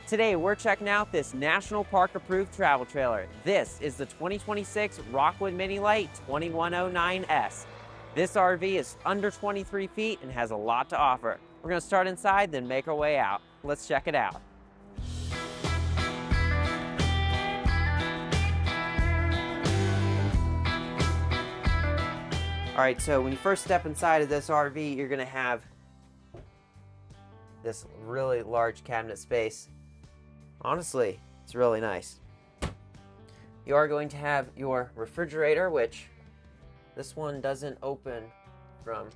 Today, we're checking out this National Park approved travel trailer. This is the 2026 Rockwood Mini Lite 2109S. This RV is under 23 feet and has a lot to offer. We're gonna start inside, then make our way out. Let's check it out. All right, so when you first step inside of this RV, you're gonna have this really large cabinet space. Honestly, it's really nice. You are going to have your refrigerator, which this one doesn't open from...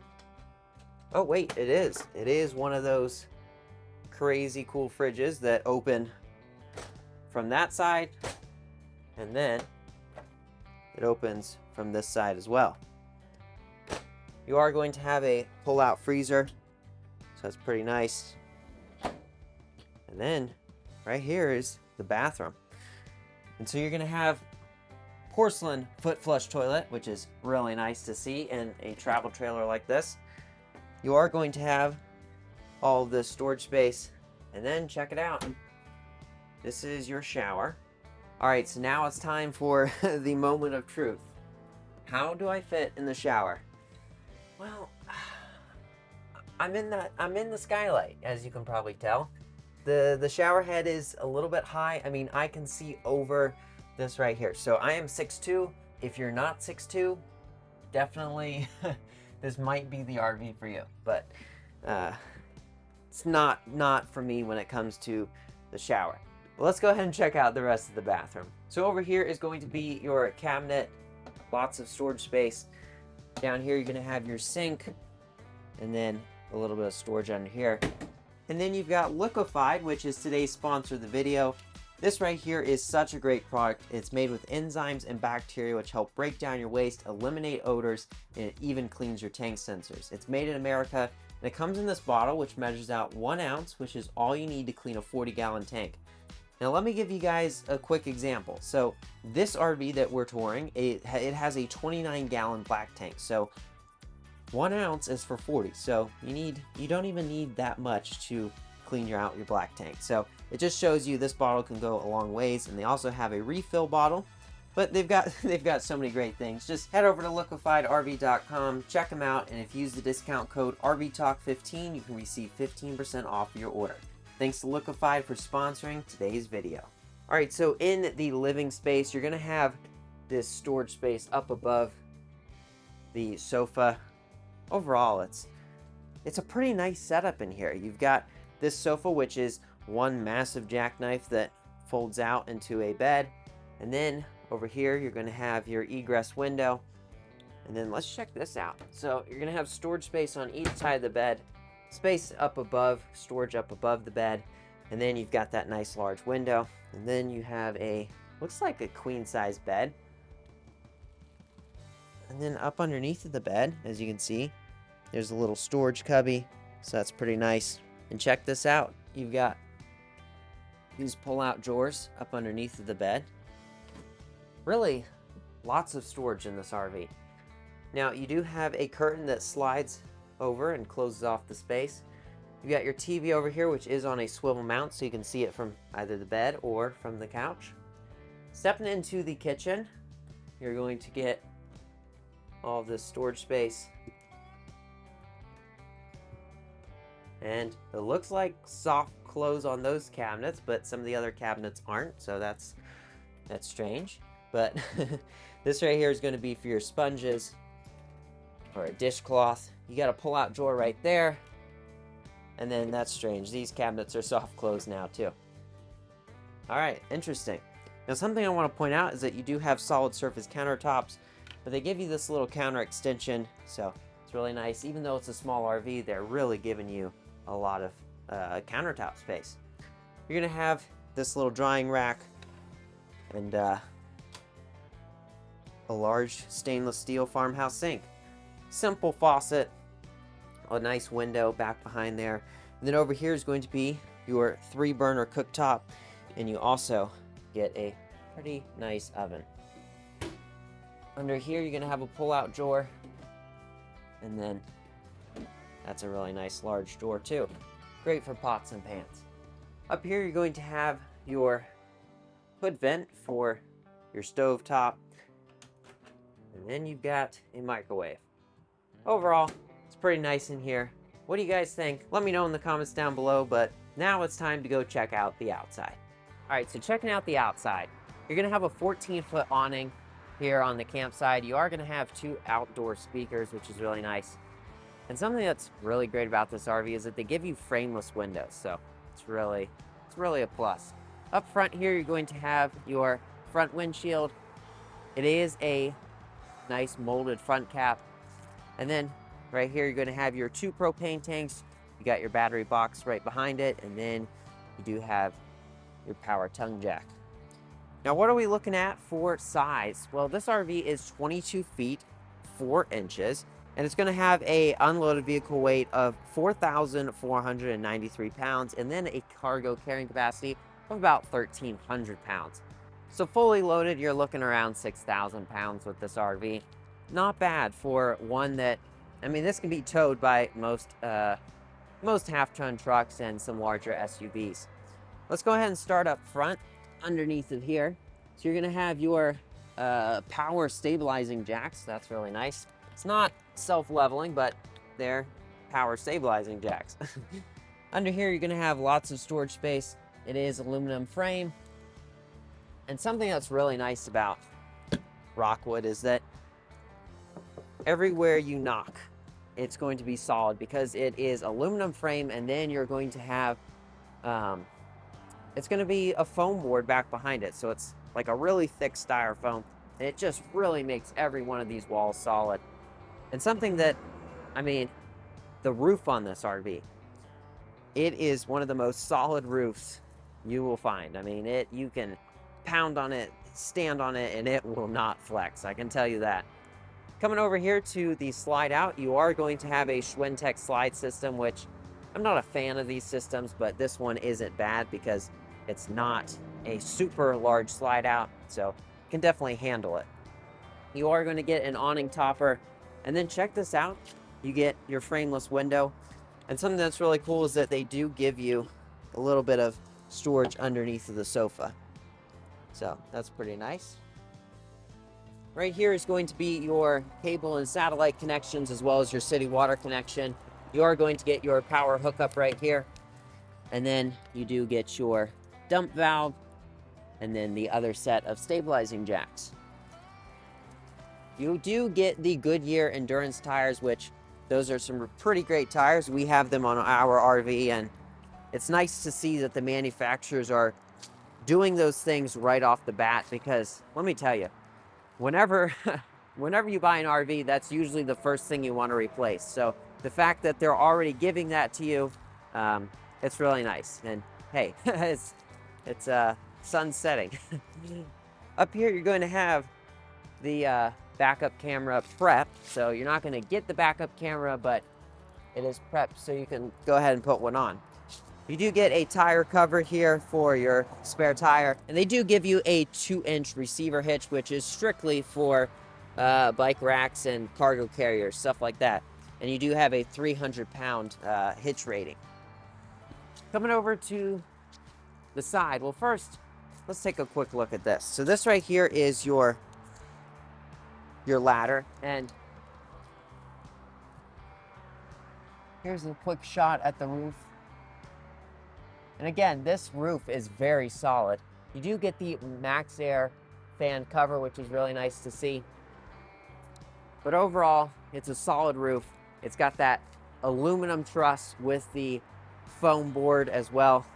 Oh wait, it is. It is one of those crazy cool fridges that open from that side, and then it opens from this side as well. You are going to have a pull-out freezer, so that's pretty nice. And then right here is the bathroom. And so you're gonna have porcelain foot flush toilet, which is really nice to see in a travel trailer like this. You are going to have all of this storage space, and then check it out. This is your shower. All right, so now it's time for the moment of truth. How do I fit in the shower? Well, I'm in the skylight, as you can probably tell. The shower head is a little bit high. I mean, I can see over this right here. So I am 6'2". If you're not 6'2", definitely this might be the RV for you. But it's not for me when it comes to the shower. Well, let's go ahead and check out the rest of the bathroom. So over here is going to be your cabinet, lots of storage space. Down here, you're gonna have your sink, and then a little bit of storage under here. And then you've got Liquified, which is today's sponsor of the video. This right here is such a great product. It's made with enzymes and bacteria which help break down your waste, eliminate odors, and it even cleans your tank sensors. It's made in America, and it comes in this bottle which measures out 1 ounce, which is all you need to clean a 40-gallon tank. Now let me give you guys a quick example. So this RV that we're touring, it has a 29-gallon black tank. So 1 ounce is for 40, so you don't even need that much to clean out your black tank. So it just shows you this bottle can go a long ways, and they also have a refill bottle. But they've got so many great things. Just head over to liquifiedrv.com, check them out, and if you use the discount code RVTalk15, you can receive 15% off your order. Thanks to Liquified for sponsoring today's video. All right, so in the living space, you're gonna have this storage space up above the sofa. Overall, it's a pretty nice setup in here. You've got this sofa, which is one massive jackknife that folds out into a bed. And then over here, you're gonna have your egress window. And then let's check this out. So you're gonna have storage space on each side of the bed, space up above, storage up above the bed. And then you've got that nice large window. And then you have looks like a queen size bed. And then up underneath of the bed, as you can see, there's a little storage cubby, so that's pretty nice. And check this out. You've got these pull-out drawers up underneath of the bed. Really, lots of storage in this RV. Now, you do have a curtain that slides over and closes off the space. You've got your TV over here, which is on a swivel mount, so you can see it from either the bed or from the couch. Stepping into the kitchen, you're going to get all of this storage space. And it looks like soft close on those cabinets, but some of the other cabinets aren't, so that's strange. But this right here is going to be for your sponges or a dishcloth. You got a pull-out drawer right there, and then that's strange. These cabinets are soft close now too. All right, interesting. Now something I want to point out is that you do have solid surface countertops, but they give you this little counter extension, so it's really nice. Even though it's a small RV, they're really giving you a lot of countertop space. You're gonna have this little drying rack and a large stainless steel farmhouse sink. Simple faucet, a nice window back behind there. And then over here is going to be your 3-burner cooktop, and you also get a pretty nice oven. Under here, you're gonna have a pull-out drawer, and then that's a really nice large drawer too. Great for pots and pans. Up here, you're going to have your hood vent for your stove top. And then you've got a microwave. Overall, it's pretty nice in here. What do you guys think? Let me know in the comments down below, but now it's time to go check out the outside. All right, so checking out the outside, you're gonna have a 14-foot awning here on the campsite. You are gonna have 2 outdoor speakers, which is really nice. And something that's really great about this RV is that they give you frameless windows, so it's really a plus. Up front here, you're going to have your front windshield. It is a nice molded front cap. And then right here, you're going to have your 2 propane tanks. You got your battery box right behind it, and then you do have your power tongue jack. Now, what are we looking at for size? Well, this RV is 22 feet, 4 inches, and it's going to have a unloaded vehicle weight of 4,493 pounds, and then a cargo carrying capacity of about 1,300 pounds. So fully loaded, you're looking around 6,000 pounds with this RV. Not bad for one that, I mean, this can be towed by most half-ton trucks and some larger SUVs. Let's go ahead and start up front underneath of here. So you're gonna have your power stabilizing jacks. That's really nice. It's not self-leveling, but they're power stabilizing jacks. Under here, you're gonna have lots of storage space. It is aluminum frame. And something that's really nice about Rockwood is that everywhere you knock, it's going to be solid because it is aluminum frame, and then you're going to have, it's going to be a foam board back behind it. So it's like a really thick styrofoam, and it just really makes every one of these walls solid. And something that, I mean, the roof on this RV, it is one of the most solid roofs you will find. I mean, you can pound on it, stand on it, and it will not flex. I can tell you that. Coming over here to the slide out, you are going to have a Schwintek slide system, which I'm not a fan of these systems, but this one isn't bad because it's not a super large slide out, so you can definitely handle it. You are going to get an awning topper, and then check this out. You get your frameless window, and something that's really cool is that they do give you a little bit of storage underneath of the sofa. So that's pretty nice. Right here is going to be your cable and satellite connections, as well as your city water connection. You are going to get your power hookup right here. And then you do get your dump valve, and then the other set of stabilizing jacks. You do get the Goodyear Endurance tires, which those are some pretty great tires. We have them on our RV, and it's nice to see that the manufacturers are doing those things right off the bat, because let me tell you, whenever you buy an RV, that's usually the first thing you want to replace. So the fact that they're already giving that to you, it's really nice. And hey, it's sun setting. Up here, you're going to have the backup camera prepped. So you're not going to get the backup camera, but it is prepped so you can go ahead and put one on. You do get a tire cover here for your spare tire, and they do give you a 2-inch receiver hitch, which is strictly for bike racks and cargo carriers, stuff like that. And you do have a 300-pound hitch rating. Coming over to the side, well, first, let's take a quick look at this. So this right here is your ladder, and here's a quick shot at the roof. And again, this roof is very solid. You do get the Max Air fan cover, which is really nice to see. But overall, it's a solid roof. It's got that aluminum truss with the foam board as well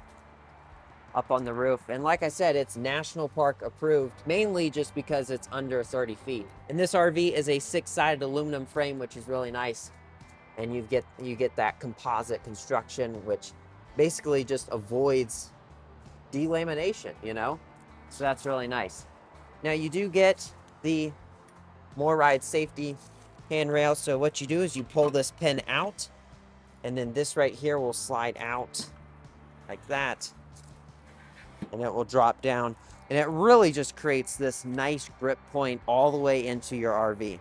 up on the roof. And like I said, it's National Park approved, mainly just because it's under 30 feet. And this RV is a 6-sided aluminum frame, which is really nice. And you get that composite construction, which basically just avoids delamination, you know? So that's really nice. Now you do get the MORryde safety handrail. So what you do is you pull this pin out, and then this right here will slide out like that, and it will drop down. And it really just creates this nice grip point all the way into your RV.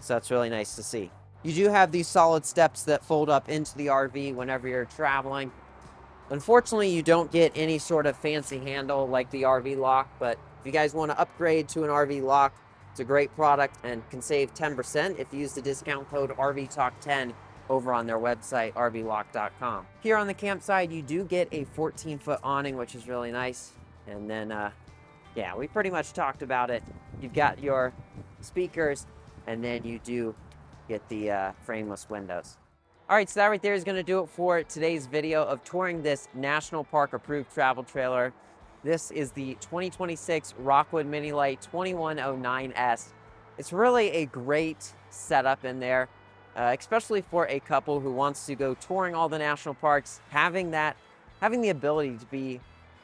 So that's really nice to see. You do have these solid steps that fold up into the RV whenever you're traveling. Unfortunately, you don't get any sort of fancy handle like the RV lock, but if you guys want to upgrade to an RV lock, it's a great product and can save 10% if you use the discount code RVTalk10 over on their website, rvlock.com. Here on the campsite, you do get a 14-foot awning, which is really nice. And then, yeah, we pretty much talked about it. You've got your speakers, and then you do get the frameless windows. All right, so that right there is going to do it for today's video of touring this National Park approved travel trailer. This is the 2026 Rockwood Mini Lite 2109S. It's really a great setup in there, especially for a couple who wants to go touring all the national parks. Having the ability to be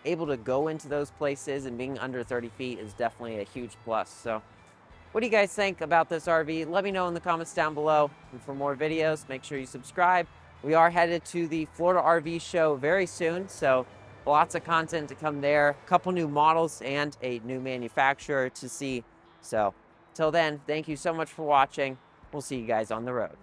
able to go into those places and being under 30 feet is definitely a huge plus. So what do you guys think about this RV? Let me know in the comments down below. And for more videos, make sure you subscribe. We are headed to the Florida RV show very soon, so lots of content to come there. A couple new models and a new manufacturer to see. So till then, thank you so much for watching. We'll see you guys on the road.